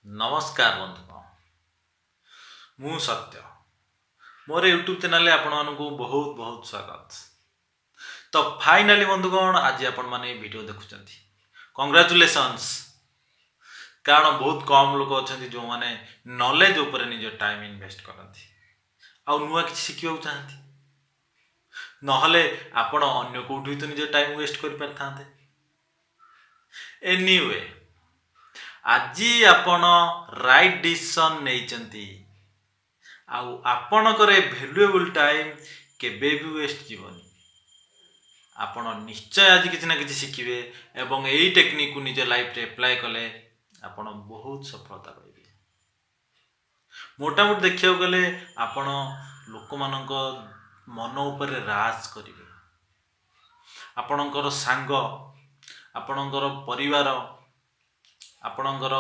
नमस्कार बंधुगण मु सत्य मोर यूट्यूब चैनल आपण मानक बहुत बहुत स्वागत। तो फाइनाली बंधुगण आज आपण माने वीडियो देखुचंती कांग्रेचुलेशंस। कारण बहुत कम लोग अच्छा जो माने नॉलेज ऊपर निज टाइम इन्वेस्ट करती आ नुआ किसी शिखा चाहती नहले आपण अन्य कोठी तो निज टाइम वेस्ट कर पारथांते। एनीवे आज आपण राइट डिसीजन नहीं आपणकर भैल्युएबल टाइम केबे भी वेस्ट जीवनी। आपण निश्चय आज किसी ना किसी शिखिबे एवं यही टेक्निक को निज लाइफ रे अप्लाई कले आपण बहुत सफलता पाइबे। मोटामोटी देखिया गले आपण लोक मानक मन ऊपर राज करिवे। आपणकर सांग आपणकर परिवार आपणकर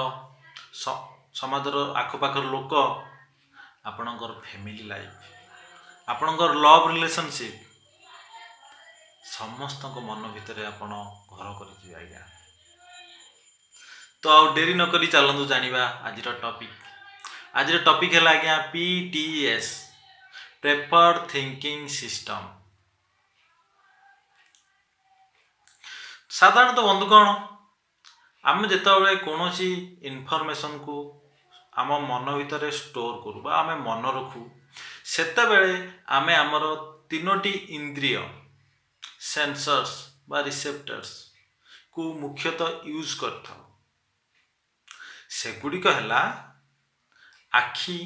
समाजर आखपाखर लोक आपणकर फैमिली लाइफ आपणकर लव रिलेशनशिप समस्त मन भितर आपण घर कर आज्ञा। तो आउ डेरी नक चलतु जाना आज टॉपिक है आज्ञा PTS प्रेफर्ड थिंकिंग सिस्टम। साधारणतः बंधुगण आम जिते कौन इनफॉरमेशन को आम मन भितर स्टोर करू आम मन रखू सेते बेले आमे आमर तीनोटी इंद्रिय सेंसर्स बा रिसेप्टर्स को मुख्यतः यूज करथाउ। सेगुड़िक है आखि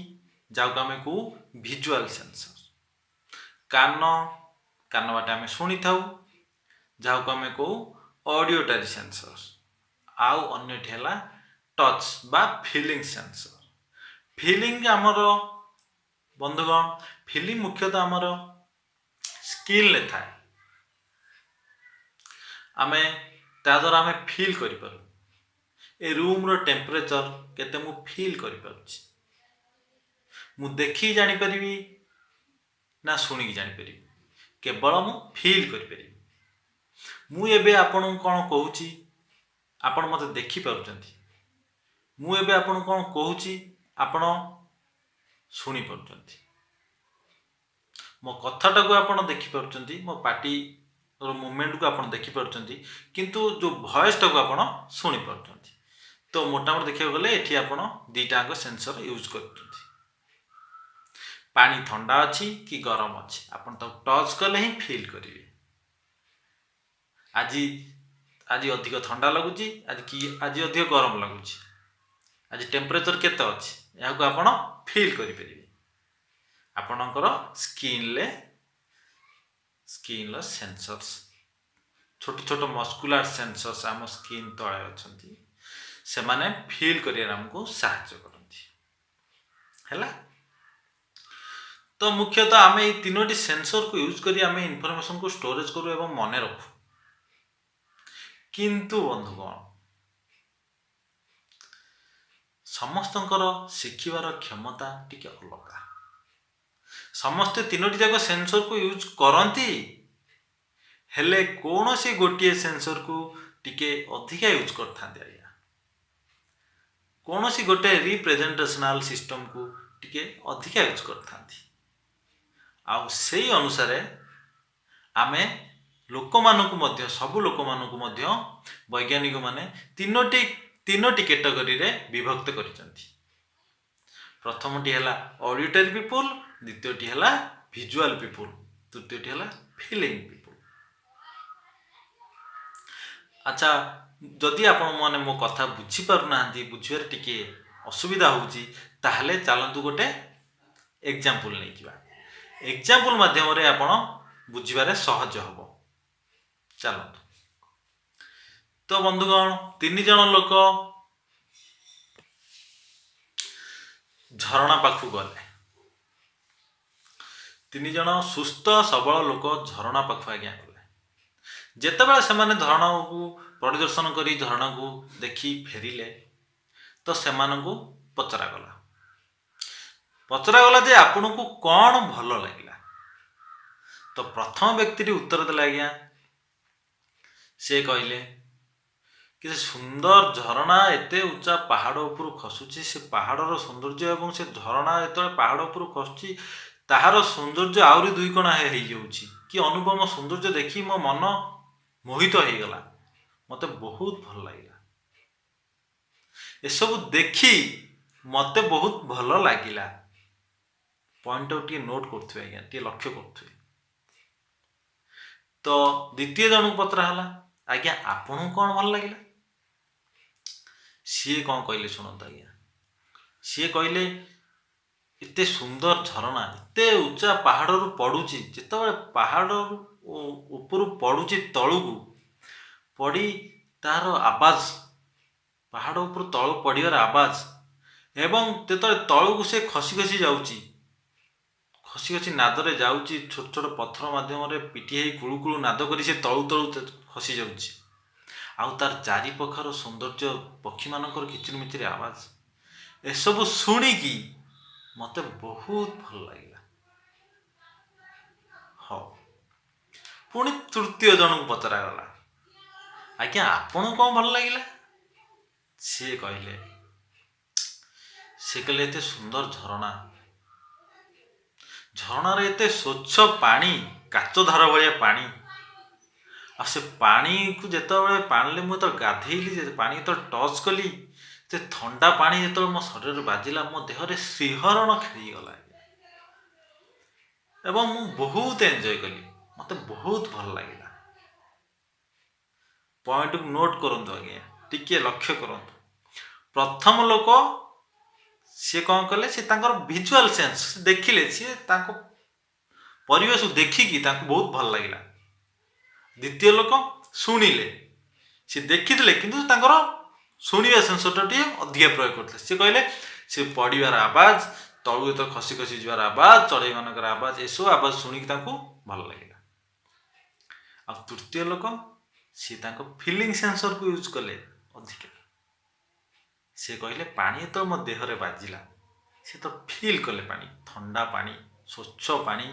जाऊ आम को विजुअल सेंसर कान कान बाटे आम शुणी थाउ जाऊ आम को ऑडियोटरी सेंसर आउ अन्यटी है टच बा फीलिंग सेंसर। फीलिंग आमर बंधुगण फीलिंग मुख्यतः आमर स्किन ले थाए आमे ता द्वारा आमे फील करि पारू ए रूम रो टेम्परेचर केते मु फील करि पारुछि मु देखि जानि परिबी ना सुनि जानि परिबी केवल मु फील करि परिबी। मु एबे आपन कोन कहूछि आपण मते देखि पारुछंती मु एबे आपन कोन कहूछि आपण शुणी पारुछंती मो कथाटा को आपण देखि पारुछंती मो पार्टी और मूवमेंट को आपण देखि पारुछंती किंतु जो वॉइस टा को आपण शुणी पारुछंती। तो मोटामोटी देखिया गले एठी आपण दीटांग सेंसर यूज करछंती। पानी ठंडा अछि कि गरम अछि आपण तो टच कले ही फील करिवे। आज आज अधिक ठंडा लगुची आज अधिक गरम लगुची आज टेम्परेचर केते अछि या को आपण फील करि परिबे। आपणकर स्किन लो सेंसर्स छोट छोट मस्कुलर सेंसर्स आम स्किन तले अच्छी से माने फील करियर हमको साहाय्य करती हैला। तो मुख्यतः आम ये तीनोटी सेंसर को यूज करी आम इनफॉरमेशन को स्टोरेज करू एवं मने रखू। किंतु बंधुगण समस्तंकर शिखिबार क्षमता टिके अलगा। समस्ते तीनोटी जाक सेंसर को यूज करती हेले कौन सी गोटे सेंसर को टिके अधिका यूज करता आज्ञा कौन सी गोटे रिप्रेजेंटेशनल सिस्टम को टिके अधिका यूज करता आउ से अनुसार आमे लोक मानकु मध्य सबु लोक मानकु मध्य वैज्ञानिक माने तीनोटी कैटेगरी रे विभक्त करिसंती। प्रथमटी है ऑडिटरी पीपुल द्वितीयटी है विजुअल पीपुल तृतीयटी है फीलिंग पीपुल। अच्छा जदि आपण माने मो कथा बुझी पारु नाहंती बुझिबार टिके असुविधा होउची ताहले चलंतु गोटे एग्जांपल नै जिबा एग्जांपल माध्यम रे आपण बुझिबारे सहज हबो। चलंतु तो बंधुगण तीन जन लोक झरणा पाखु गले तीन जन सुस्थ सबल लोक झरणा पाखु आज्ञा गले जेतेबेले सेमाने झरणा को परिदर्शन करी झरणा को देखी फेरिले तो सेमानकु पचरा गला जे आपन को कौन भल लगिला। तो प्रथम व्यक्ति उत्तर देला आज्ञा से कहले कि सुंदर झरणा एते उच्चा पहाड़ उपरू खसुची से पहाड़र सौंदर्य एवं से झरणा जो पहाड़ उपरू खसुची ताहार सौंदर्य आहरी दुई कणा हो जाऊँगी कि अनुपम सौंदर्य देखी मो मन मोहित हो गला मते बहुत भल लगा एसबू देखी मते बहुत भल लगिला पॉइंट टे नोट करुवे आज्ञा टे लक्ष्य करुवे तो द्वितीय जन को पचरा है आज्ञा आपन कौन भल लगे सी कौन कहले शुणत आज्ञा सी कहले एते सुंदर झरणा एते उच्चा पहाड़ रू पड़ुची जिते पहाड़ ऊपर पड़ुची तलू पड़ी तार आवाज पहाड़ ऊपर तलू पड़ियार आवाज एवं जो तलू से खसी खसी जाऊँगी खसी खसी नादरे जाऊँगी छोट छोट पत्थर मध्यम पिटी है कुलू कुलू नाद कर तलू तलू खसी जाऊँगी आउ तार चारिपाखर सौंदर्य पक्षी मानकर किचिर मिचिर आवाज एसबू शुणिकी मते बहुत भल लगा हाँ पुणी तृतीय जन को पचरा गला आज्ञा आपन कौन भल लगे सी कहले एते सुंदर झरणा झरणार एते स्वच्छ पानी काच धार भाया पानी आ से पानी को जिते पानी मुझे गाधेली पानी जो टच कली से ठंडा पानी जो मो शरीर बाजिला मो देहरे श्रीहरण खेलीगला एवं मु बहुत एंजॉय कली मते बहुत भल लगे पॉइंट को नोट करंतु आज्ञा टिके लक्ष्य करंतु प्रथम लोक सी कौन कले सी विजुअल सेंस देखिले सी परिवेश देखिकी बहुत भल लगे द्वितीय लोक शुणिले सी देखी किंतु शुणा सेंसर टे अधिक प्रयोग करते सी कहले सी पड़ार आवाज तलू जो खसी खसी जार आवाज चढ़ई मानकर आवाज ये सब आवाज शुणिक भल लगे आ तृतीय लोक सी फिलिंग सेंसर को यूज कले अधिक सी कहले पानी तो मो देहरे बाजिला सी तो फील कले पानी ठंडा पानी स्वच्छ पानी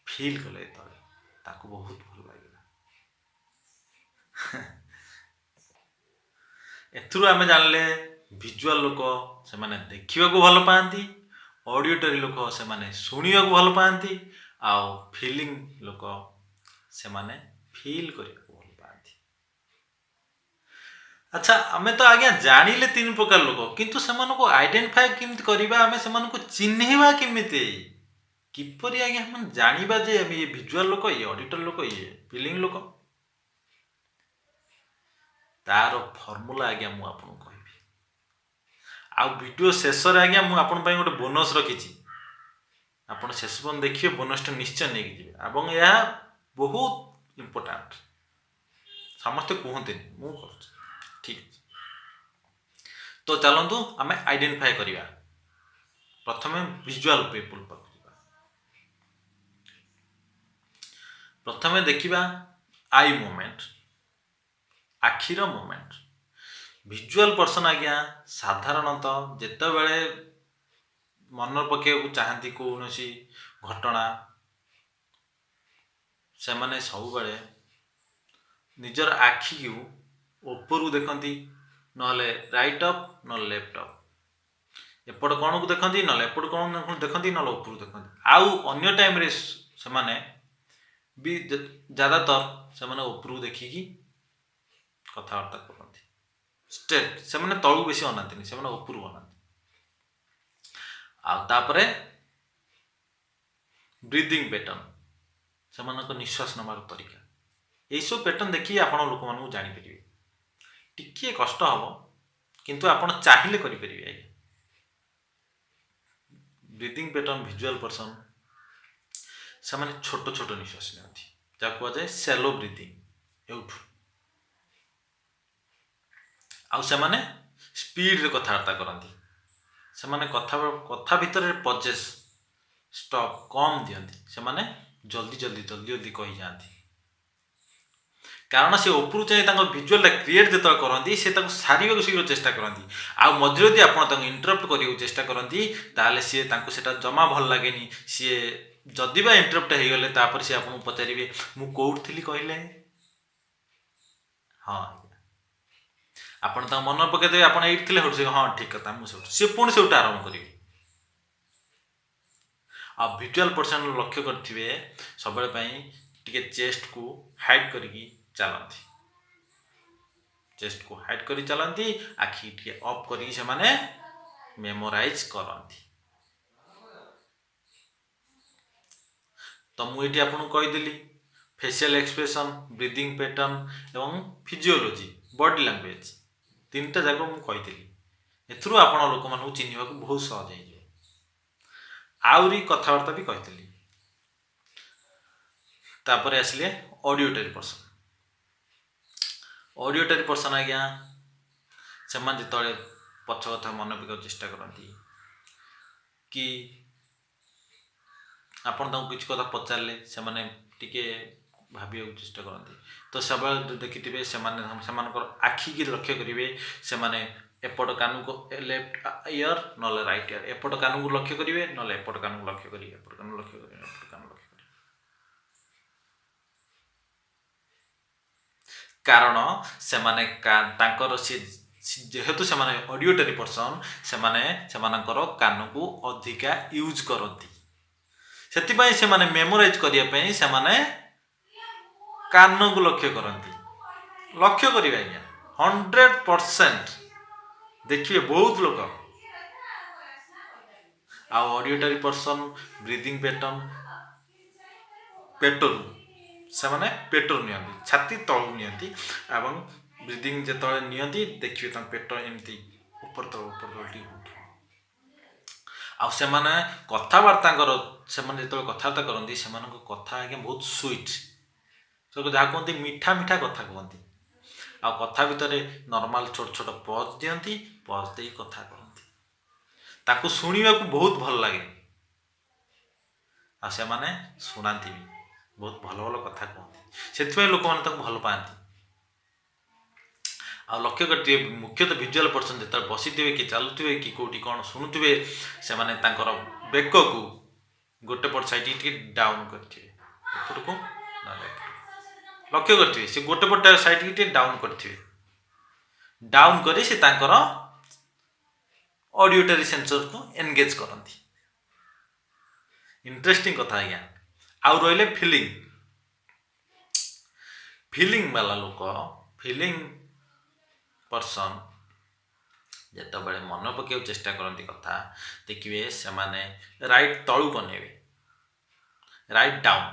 फील कले ताको बहुत भल लगे एथुरु आमे जानले विजुअल लोक से माने देखिबा को भल पाती ऑडियोटरी लोक से माने सुनिबा को भल पाती आउ फीलिंग लोक से माने फील करिबा को भल पाती। अच्छा आमे तो आज्ञा जानिले तीन प्रकार लोक किंतु सेमान को आइडेंटिफाई केमति करिबा आमे सेमान को चिन्हिबा केमिति किपरि आज्ञा हम जानिबा जे ये विजुअल लोक ये ऑडिटर लोक ये फीलिंग लोक तार फर्मूला आज्ञा मु आपन कहबी आ वीडियो शेष रे आज्ञा मु आपन पई गोटे बोनस रखिछि आपन शेष पन देखिए बोनस टा निश्चय नै जिवे एवं यह बहुत इंपोर्टेंट समस्त कहते मु कर ठीक तो चलंतु आमे आइडेंटिफाई करिया प्रथमे विजुअल पीपल पर प्रथमे देखिबा आई मूवमेंट आखिर मूवमेंट विजुअल पर्सन आज्ञा साधारणतः जेते बेले मन पकेबू चाहती कौन घटना से माने सब बेले निजर आखि को ऊपर देखती नले राइट अप न लेफ्ट अप एपट कौन को देखती ना एपट कौन देखती ना ऊपर देखती आउ अन्य टाइम रे से माने भी ज्यादातर से माने ऊपर देखिकी कथबार्ता करती स्ट्रेट से माने तलू बेसी अनाती से माने ऊपर अनाती आउे ब्रीदिंग पैटर्न से मानक निश्वास नबार तरीका यही सब पैटर्न देखिए आपण लोक मानू जानीपर टिके कष्ट हम किंतु आपण चाहिए करें ब्रीदिंग पैटर्न विजुअल पर्सन से माने छोट छोट निश्वास नियंती जहाँ कहुए सैलो ब्रीदिंग एउठू आउ से माने स्पीड रे कथबार्ता करती से माने कथा भितर पजेस स्टॉप कम दियंती से माने जल्दी जल्दी जल्दी जल्दी कही जाती कारण से ऊपर चाहिए विजुअल क्रिएट जो करती से सारे शीघ्र चेष्टा करती आउ मझे यदि आप इंटरप्ट करने चेष्टा करती ताले सी जमा भल लगे सी जदि बा इंटरप्ट हो गले सी आपको पचारे मु कौट थी कहले हाँ ଆପଣ ତାଙ୍କୁ ମନେ ପକାଇଦେବେ ଆପଣ ଏଇଠି ଥିଲେ ସେଠୁ ହଁ ଠିକ୍ କଥା ମୁଁ ସେଠୁ ସେ ପୁଣି ସେଠୁ ଆରମ୍ଭ କରିବେ। ଆଉ ଭିଜୁଆଲ୍ ପର୍ସନ୍ ଲକ୍ଷ୍ୟ କରିଥିବେ ସବୁବେଳେ ପାଇଁ ଟିକେ ଚେଷ୍ଟକୁ ହାଇଟ୍ କରିକି ଚାଲନ୍ତି। ଚେଷ୍ଟକୁ ହାଇଟ୍ କରି ଚାଲନ୍ତି, ଆଖି ଟିକେ ଅଫ୍ କରିକି ସେମାନେ ମେମୋରାଇଜ୍ କରନ୍ତି। ତ ମୁଁ ଏଇଠି ଆପଣଙ୍କୁ କହିଦେଲି ଫେସିଆଲ୍ ଏକ୍ସପ୍ରେସନ୍, ବ୍ରିଦିଂ ପ୍ୟାଟର୍ନ ଏବଂ ଫିଜିଓଲୋଜି, ବଡି ଲାଙ୍ଗୁଏଜ, ତିନିଟା ଯାକ ମୁଁ କହିଥିଲି। ଏଥିରୁ ଆପଣ ଲୋକମାନଙ୍କୁ ଚିହ୍ନିବାକୁ ବହୁତ ସହଜ ହେଇଯିବ। ଆହୁରି କଥାବାର୍ତ୍ତା ବି କହିଥିଲି। ତାପରେ ଆସିଲେ ଅଡିଓଟରୀ ପର୍ସନ୍। ଅଡିଓଟରୀ ପର୍ସନ୍ ଆଜ୍ଞା ସେମାନେ ଯେତେବେଳେ ପଛ କଥା ମନେ ପକାଇବାକୁ ଚେଷ୍ଟା କରନ୍ତି କି ଆପଣ ତାଙ୍କୁ କିଛି କଥା ପଚାରିଲେ ସେମାନେ ଟିକେ ଭାବିବାକୁ ଚେଷ୍ଟା କରନ୍ତି। ତ ସବୁବେଳେ ଦେଖିଥିବେ ସେମାନଙ୍କର ଆଖିକି ଲକ୍ଷ୍ୟ କରିବେ, ସେମାନେ ଏପଟ କାନକୁ ଲେଫ୍ଟ ଇୟର ନହେଲେ ରାଇଟ୍ ଇୟର, ଏପଟ କାନକୁ ଲକ୍ଷ୍ୟ କରିବେ ନହେଲେ ଏପଟ କାନକୁ ଲକ୍ଷ୍ୟ କରିବେ, ଏପଟ କାନକୁ ଲକ୍ଷ୍ୟ କରିବେ, ଏପଟ କାନକୁ ଲକ୍ଷ୍ୟ କରିବେ। କାରଣ ସେମାନେ ତାଙ୍କର ଯେହେତୁ ସେମାନେ ଅଡିଓଟରୀ ପର୍ସନ୍, ସେମାନେ ସେମାନଙ୍କର କାନକୁ ଅଧିକା ୟୁଜ୍ କରନ୍ତି। ସେଥିପାଇଁ ସେମାନେ ମେମୋରାଇଜ୍ କରିବା ପାଇଁ ସେମାନେ କାନକୁ ଲକ୍ଷ୍ୟ କରନ୍ତି। ଲକ୍ଷ୍ୟ କରିବେ ଆଜ୍ଞା 100% ଦେଖିବେ ବହୁତ ଲୋକ। ଆଉ ଅଡିଓଟରୀ ପର୍ସନ୍ ବ୍ରିଦିଂ ପ୍ୟାଟର୍ନ ପେଟରୁ ସେମାନେ ପେଟରୁ ନିଅନ୍ତି, ଛାତି ତଳକୁ ନିଅନ୍ତି ଏବଂ ବ୍ରିଦିଂ ଯେତେବେଳେ ନିଅନ୍ତି ଦେଖିବେ ତାଙ୍କ ପେଟ ଏମିତି ଉପର ତଳ ଟିକେ ଉଠିବ। ଆଉ ସେମାନେ ସେମାନେ ଯେତେବେଳେ କଥାବାର୍ତ୍ତା କରନ୍ତି ସେମାନଙ୍କ କଥା ଆଜ୍ଞା ବହୁତ ସୁଇଟ୍, ଯାହା କୁହନ୍ତି ମିଠା ମିଠା କଥା କୁହନ୍ତି। ଆଉ କଥା ଭିତରେ ନର୍ମାଲ ଛୋଟ ଛୋଟ ପଜ୍ ଦିଅନ୍ତି, ପଜ୍ ଦେଇ କଥା କରନ୍ତି। ତାକୁ ଶୁଣିବାକୁ ବହୁତ ଭଲ ଲାଗେ ଆଉ ସେମାନେ ଶୁଣାନ୍ତି ବି, ବହୁତ ଭଲ ଭଲ କଥା କୁହନ୍ତି। ସେଥିପାଇଁ ଲୋକମାନେ ତାକୁ ଭଲ ପାଆନ୍ତି। ଆଉ ଲକ୍ଷ୍ୟ କରିଥିବେ ମୁଖ୍ୟତଃ ଭିଜୁଆଲ୍ ପର୍ସନ୍ ଯେତେବେଳେ ବସିଥିବେ କି ଚାଲୁଥିବେ କି କେଉଁଠି କ'ଣ ଶୁଣୁଥିବେ, ସେମାନେ ତାଙ୍କର ବେକକୁ ଗୋଟେ ପଟ ସାଇଡ଼୍ ଟିକେ ଡାଉନ୍ କରିଥିବେ, ଏପଟକୁ ନହେଲେ ଏପଟକୁ। ଲକ୍ଷ୍ୟ କରିଥିବେ ସେ ଗୋଟେ ପଟ ସାଇଡ଼୍ ଟିକେ ଡାଉନ୍ କରିଥିବେ। ଡାଉନ୍ କରି ସେ ତାଙ୍କର ଅଡିଓଟରୀ ସେନ୍ସରକୁ ଏନଗେଜ୍ କରନ୍ତି। ଇଣ୍ଟରେଷ୍ଟିଂ କଥା ଆଜ୍ଞା। ଆଉ ରହିଲେ ଫିଲିଂ ବାଲା ଲୋକ, ଫିଲିଂ ପର୍ସନ୍ ଯେତେବେଳେ ମନେ ପକାଇବାକୁ ଚେଷ୍ଟା କରନ୍ତି କଥା, ଦେଖିବେ ସେମାନେ ରାଇଟ୍ ତଳକୁ ଅନେଇବେ, ରାଇଟ୍ ଡାଉନ୍,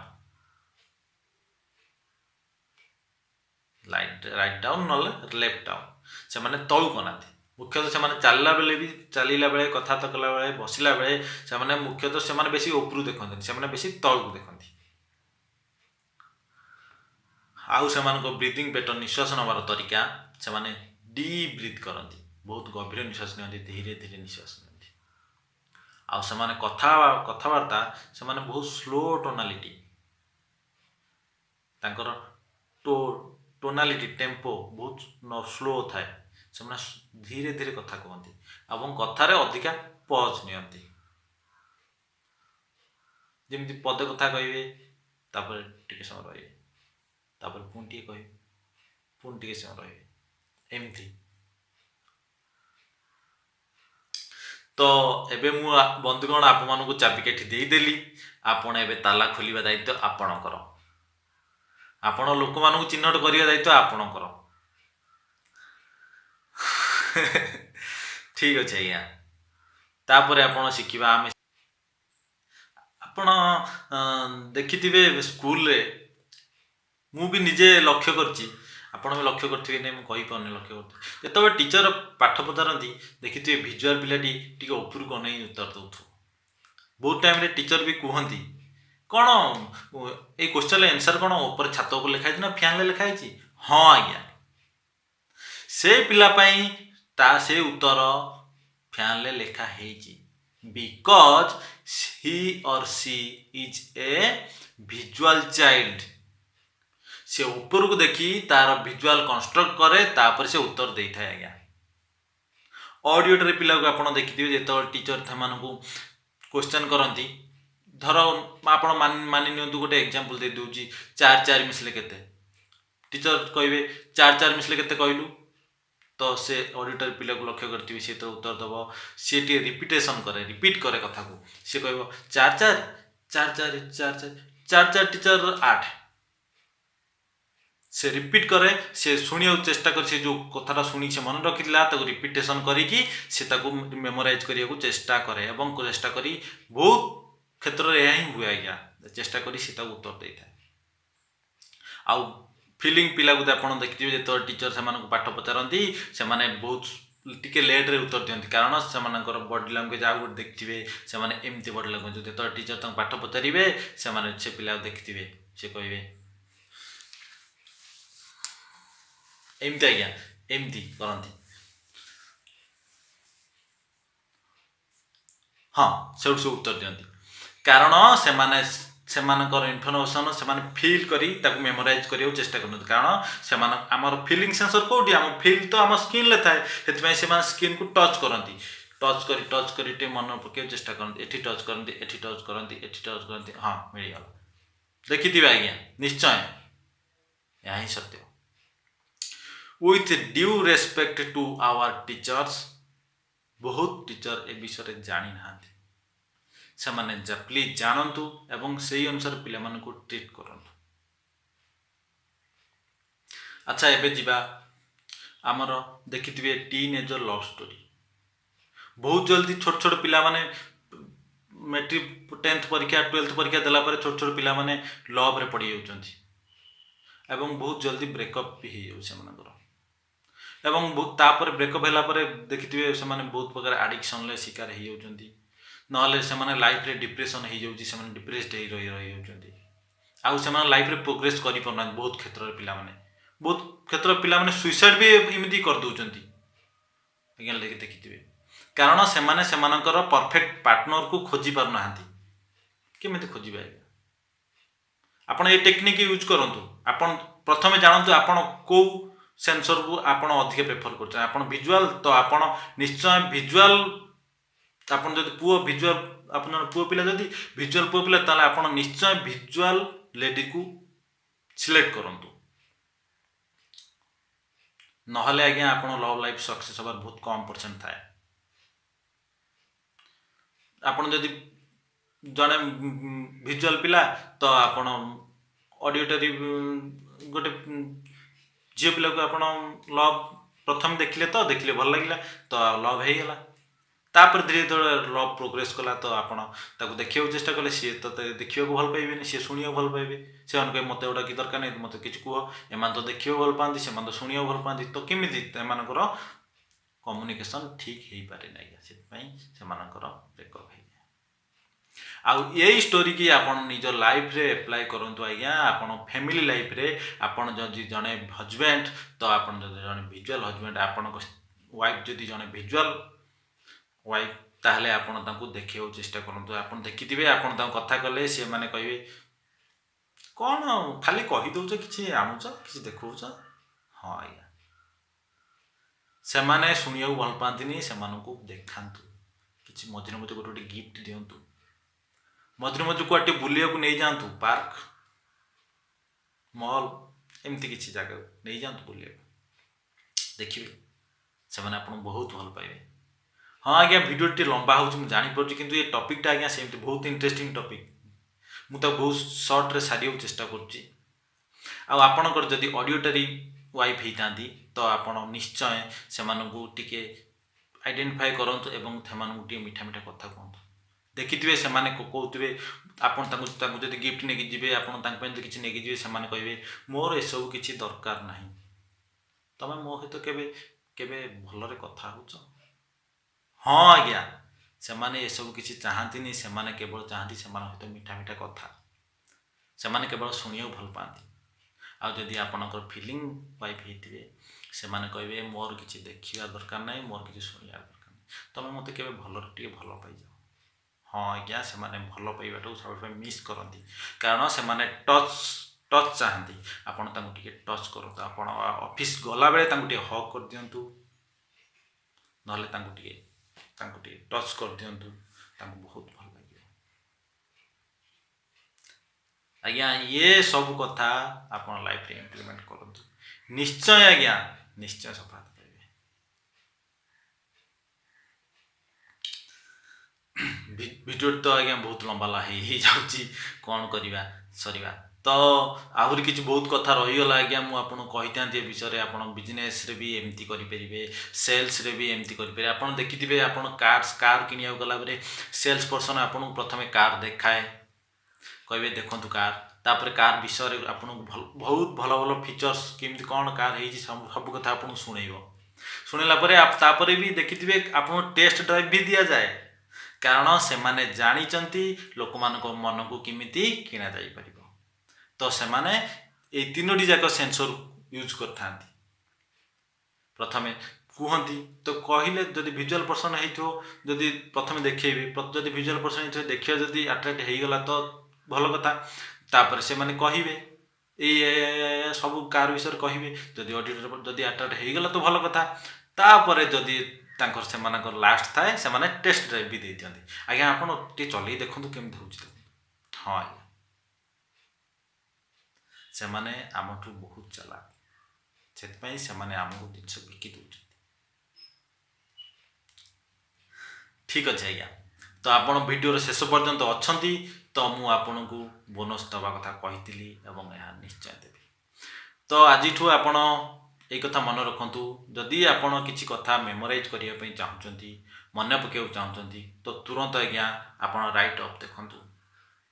ରାଇଟ୍ ଡାଉନ୍ ନହେଲେ ଲେଫ୍ଟ ଡାଉନ୍, ସେମାନେ ତଳକୁ ଅନାନ୍ତି। ମୁଖ୍ୟତଃ ସେମାନେ ଚାଲିଲା ବେଳେ କଥାବାର୍ତ୍ତା କଲାବେଳେ ବସିଲା ବେଳେ ସେମାନେ ବେଶୀ ଉପରୁ ଦେଖନ୍ତିନି, ସେମାନେ ବେଶୀ ତଳକୁ ଦେଖନ୍ତି। ଆଉ ସେମାନଙ୍କ ବ୍ରିଦିଂ ପ୍ୟାଟର୍ନ, ନିଶ୍ୱାସ ନେବାର ତରିକା, ସେମାନେ ଡିପ୍ ବ୍ରିଥ୍ କରନ୍ତି, ବହୁତ ଗଭୀର ନିଶ୍ୱାସ ନିଅନ୍ତି, ଧୀରେ ଧୀରେ ନିଶ୍ୱାସ ନିଅନ୍ତି। ଆଉ ସେମାନେ କଥାବାର୍ତ୍ତା ସେମାନେ ବହୁତ ସ୍ଲୋ ଟୋନାଲିଟି, ତାଙ୍କର ଟୋନାଲିଟି ଟେମ୍ପୋ ବହୁତ ସ୍ଲୋ ଥାଏ। ସେମାନେ ଧୀରେ ଧୀରେ କଥା କୁହନ୍ତି ଏବଂ କଥାରେ ଅଧିକା ପଜ୍ ନିଅନ୍ତି। ଯେମିତି ପଦେ କଥା କହିବେ ତାପରେ ଟିକେ ସମୟ ରହିବେ, ତାପରେ ପୁଣି ଟିକେ କହିବେ, ପୁଣି ଟିକେ ସମୟ ରହିବେ, ଏମିତି। ତ ଏବେ ମୁଁ ବନ୍ଧୁଗଣ ଆପଣମାନଙ୍କୁ ଚାବିକାଠି ଦେଇଦେଲି। ଆପଣ ଏବେ ତାଲା ଖୋଲିବା ଦାୟିତ୍ୱ ଆପଣଙ୍କର। ଆପଣ ଲୋକମାନଙ୍କୁ ଚିହ୍ନଟ କରିବା ଦାୟିତ୍ୱ ଆପଣଙ୍କର। ଠିକ୍ ଅଛି ଆଜ୍ଞା। ତାପରେ ଆପଣ ଶିଖିବା ଆପଣ ଦେଖିଥିବେ ସ୍କୁଲରେ, ମୁଁ ବି ନିଜେ ଲକ୍ଷ୍ୟ କରିଛି, ଆପଣ ବି ଲକ୍ଷ୍ୟ କରିଥିବେ ନାହିଁ ମୁଁ କହିପାରୁନି, ଲକ୍ଷ୍ୟ କରିଥିବେ ଯେତେବେଳେ ଟିଚର ପାଠ ପଚାରନ୍ତି ଦେଖିଥିବେ ଭିଜୁଆଲ୍ ପିଲାଟି ଟିକେ ଉପରକୁ ଅନେଇ ଉତ୍ତର ଦେଉଥିବ। ବହୁତ ଟାଇମ୍ରେ ଟିଚର ବି କୁହନ୍ତି କ'ଣ ଏଇ କ୍ୱେଶ୍ଚନ୍ର ଆନ୍ସର୍ କ'ଣ ଉପରେ ଛାତ ଉପରେ ଲେଖା ହେଇଛି ନା ଫ୍ୟାନ୍ରେ ଲେଖା ହେଇଛି? ହଁ ଆଜ୍ଞା, ସେ ପିଲା ପାଇଁ ସେ ଉତ୍ତର ଫ୍ୟାନ୍ରେ ଲେଖା ହେଇଛି। Because he or she is a visual child। ସେ ଉପରକୁ ଦେଖି ତାର ଭିଜୁଆଲ କନଷ୍ଟ୍ରକ୍ଟ କରେ, ତାପରେ ସେ ଉତ୍ତର ଦେଇଥାଏ ଆଜ୍ଞା। ଅଡିଓଟରୀ ପିଲାକୁ ଆପଣ ଦେଖିଥିବେ ଯେତେବେଳେ ଟିଚର ସେମାନଙ୍କୁ କ୍ୱେଶ୍ଚନ୍ କରନ୍ତି, ଧର ଆପଣ ମାନି ନିଅନ୍ତୁ ଗୋଟେ ଏକ୍ଜାମ୍ପଲ୍ ଦେଇ ଦେଉଛି, 4 4 ମିଶିଲେ କେତେ? ଟିଚର କହିବେ 4 4 ମିଶିଲେ କେତେ କହିଲୁ? तो से ऑडिटर पिला को लक्ष्य करथिबे से तो उत्तर दबो से टी रिपीटेशन करे रिपीट करे कथा को से कहबो 4 4 4 4 4 4 4 टीचर 8 से रिपीट करे से शुणिया चेष्टा कर से जो कथाटा शुणी से मन रखिला ताको रिपीटेशन करिकी से ताको मेमोराइज करिया को चेष्टा करे एवं चेष्टा करी बहुत क्षेत्र रे ही हुए आज्ञा चेष्टा करी से ताको उत्तर देता आउ फिलिंग पिला को आपण देखिथिबे जे तो टीचर से मानको पाठ पचारंती से माने बहुत टिके लेट रे उत्तर दियंती कारण से मानकर बॉडी लैंग्वेज आउ देखिथिबे से माने एमती बॉडी लैंग्वेज जे तो टीचर तंग पाठ पचारिबे से माने से पिला देखिथिबे से कहबे एमती आज्ञा एमती करंती हाँ से उत्तर दियंती कारण से माने सेमानकर इनफर्मेशन से फिल करी ताको मेमोराइज करियो चेष्टा करन कारण से आमर फीलिंग सेंसर कोठी आम फील तो आम स्किन ले थाए हेतु से स्किन को टच करंती टच करी टे मन पके चेष्टा करंती एठी टच करंती एठी टच करंती एठी टच करंती हां मिल गला देखिथिबे आज्ञा निश्चय यही सत्य with due respect to our teachers बहुत टीचर ए विषय जानी नाहांती से माने प्लीज जानतु एवं से अनुसार पिला मन को ट्रीट करंतु अच्छा एबे जिबा आमर देखिथिबे टीनेजर लव स्टोरी बहुत जल्दी छोट छोट पिला माने मैट्रिक 10th परीक्षा 12th परीक्षा देला पर छोट छोट पिला माने लव रे पड़ी जाउचंती एवं बहुत जल्दी ब्रेकअप भी हो जाउ से मनकर एवं तापर ब्रेकअप होला पर देखिथिबे से माने बहुत प्रकार एडिक्शन ले शिकार हो जाउचंती नहले से माने लाइफ रे डिप्रेशन हो जाउची से माने डिप्रेस्ड हे रही जाउचंती आउ से माने लाइफ रे प्रोग्रेस करि परना बहुत क्षेत्र रे पिला माने बहुत क्षेत्र पिला माने सुसाइड भी इमिति कर दोचंती अगेन लेके देखिथिबे कारण से माने सेमानकर परफेक्ट पार्टनर को खोजी पार नाहंती केमिति खोजिबे आपण ए टेक्निक यूज करंतु आपण प्रथमे जानंतु आपण को सेंसर को आपण अधिक प्रेफर करछ आपण विजुअल तो आपण निश्चय विजुअल आपण जदि पुओ विजुअल आपण पुओ पिला जदि विजुअल पुओ पिला ताले आपण निश्चय विजुअल लेडी को सिलेक्ट करंतु नहले आज्ञा आपण लव लाइफ सक्सेस होबार बहुत कम परसेंट थाए आपण जदि जने विजुअल पिला तो आपण ऑडिटरी गोटे झील पिला को आपण लव प्रथम देखिले तो देखिले भल लागिला तो लव हे गेला तापर धीरे धीरे लव प्रोग्रेस कला तो आपण ताको देखियो चेष्टा कले सी तो देखियो को भल पाइबे सी सुनियो भल पाइबे से अनके मते ओडा की दरकार नै मते किछ कुह एमान तो देखियो भल पांदी से मान तो सुनियो भल पांदी तो केमिति एमानकर कम्युनिकेशन ठीक हेई पारे नै से पई से मानकर ब्रेकअप हे आउ यही स्टोरी की आपण निज लाइफ रे अप्लाई करंतु आज्ञा आपण फैमिली लाइफ रे आपण जदि जने हस्बैंड तो आपण जदि जने विजुअल हस्बैंड आपण वाइफ जदि जने विजुअल वाइफ ताहले आपण तांको देखियो चेष्टा करंतु आपण देखिथिबे आपण तांको कथा कले से माने कहबे कोन खाली कहि दउछ किछि आनुछ किछि देखौछ हां आज्ञा से माने सुनियो भल पांतिनी से मानको देखांतु किछि मझिरे मझे गोटे गिफ्ट दियंतु मझिरे मझे कुआटे बुलिया को नहीं जातु पार्क मॉल एमती किसी जगह नहीं जातु बुलिया देखिए से माने आपन बहुत भल पाइबे हाँ आज्ञा वीडियो टी लंबा हो जानी पड़छ किंतु ये टॉपिक टा आज्ञा सेमती बहुत इंटरेस्टिंग टॉपिक मु तो बहुत शॉर्ट रे सारियो चेष्टा करछि आ आपनकर जदि ऑडियोटरी वाइफ हेतांती तो आपण निश्चय से मानकू टिके आइडेंटिफाई करंतु एवं थेमानकू टी मीठा मीठा कथा कहंतु देखिथिबे से माने कहउथिबे आपण तांको जदि गिफ्ट नेकी जिबे आपण तांक पे किछि नेकी जिबे से माने कहबे मोर ए सब किछि दरकार नाही तमे मो हित केबे केबे भलरे कथा होछ हां आज्ञा से माने ए सब किछि चाहंतिनी से माने केवल चाहंती से माने हित मीठा मीठा कथा से माने केवल सुनियो भल पांती आ जदि आपनकर फीलिंग वाइफ हेतिबे से माने कहबे मोर किछि देखिया दरकार नाही मोर किछि सुनिया दरकार नाही तमे मते केबे भलरे टिके भल पाइ जाओ हाँ आज्ञा से माने भल पाइबाटा सब मिस करती कारण से माने टच टच चाहती आपण तांको टिके टच करत आपण ऑफिस गला बेले तांको टिके हक कर दियंतु नहले तांको टिके टच कर दियंतु तांको बहुत भल लागियो आज्ञा ये सब कथा आपण लाइफ रे इंप्लीमेंट करंतु निश्चय आज्ञा निश्चय सफलता पाइबे भिडियो तो आज्ञा बहुत लंबा ही जाऊँगी कौन करवा सरीवा तो आहरी किसी बहुत कथा रहीगला आज्ञा मुझे आपको कही था ए विषय आप बिजनेस रे भी एमती करेंगे सेल्स रे भी एमती करेंगे आप देखिथे आप कार किनिया गला सेल्स पर्सन आपको प्रथम कार देखाए कहे देखु कार तापर कार विषय आपको बहुत भल भल फीचर्स केमती कौन कार है सब कथा आपको शुणला भी देखिथे आपको टेस्ट ड्राइव भी दि जाए कारण से माने जानी लोक मान मन को किमिति किना जाई परिबो तो से माने ए तीनोटी जाक सेंसर यूज करथा प्रथमे कहती तो कहले जदि विजुअल पर्सन हो जदि प्रथमे देखेबी जदि विजुअल पर्सन हो देखिए जदि अट्रैक्ट हो गला तो भल कथा तापर से माने कहिबे ए सब कार विषय कहिबे जदि ऑडिटर जदि अट्रैक्ट हो गला तो भल कथा तापर जदि तांकर से मानकर लास्ट थाए से माने टेस्ट ड्राइव भी दे दियंती आज्ञा आपन टे चलै देखंतु केमि होउछि हां आज्ञा से माने आमठू बहुत चला से से माने आमको जिनस बिकी दउछि ठीक अच्छे आज्ञा तो आपण वीडियो रे शेष पर्यंत अछंती तो मु आपन को बोनस दबा कथा कहितली एवं यह निश्चय देबी तो आजिठू आपण एक कथा मन रखु जदि आपण किसी कथा मेमोराइज करने चाहूँगी मन पकड़ चाहूँगी तो तुरंत आज्ञा आपण राइट अप देखु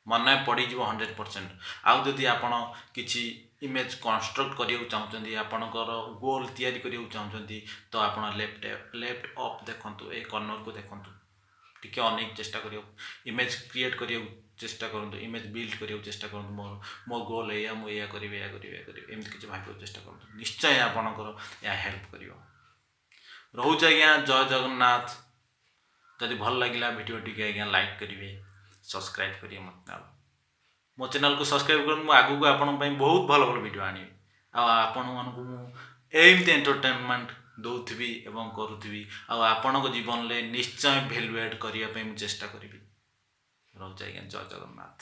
मन पड़ज 100% आउ जदि आपण किसी इमेज कंस्ट्रक्ट करने चाहूँगी आपणकर गोल तैयारी करने चाहूँगी तो आप लेफ्ट अप देखु ए कॉर्नर को देखु टिके अनेक चेष्टा कर इमेज क्रिएट करने चेष्टा करूँ इमेज बिल्ड करने चेष्टा करूँ मो गोल है मुझे या करी एमती किसी भाव चेष्टा करूँ निश्चय आपणकर यह हेल्प कर रोच आज्ञा जय जगन्नाथ जदि भल लगे वीडियो टी आज्ञा लाइक करेंगे सब्सक्राइब करेंगे मत मो चैनल को सब्सक्राइब कर आगू आपंपाई बहुत भल भल वीडियो आनी आपण मानक एमती एंटरटेनमेंट दौथी एवं करुथी आपण जीवन में निश्चय भैल्यू एड करने चेष्टा करी रोच आज्ञा जय जगन्नाथ।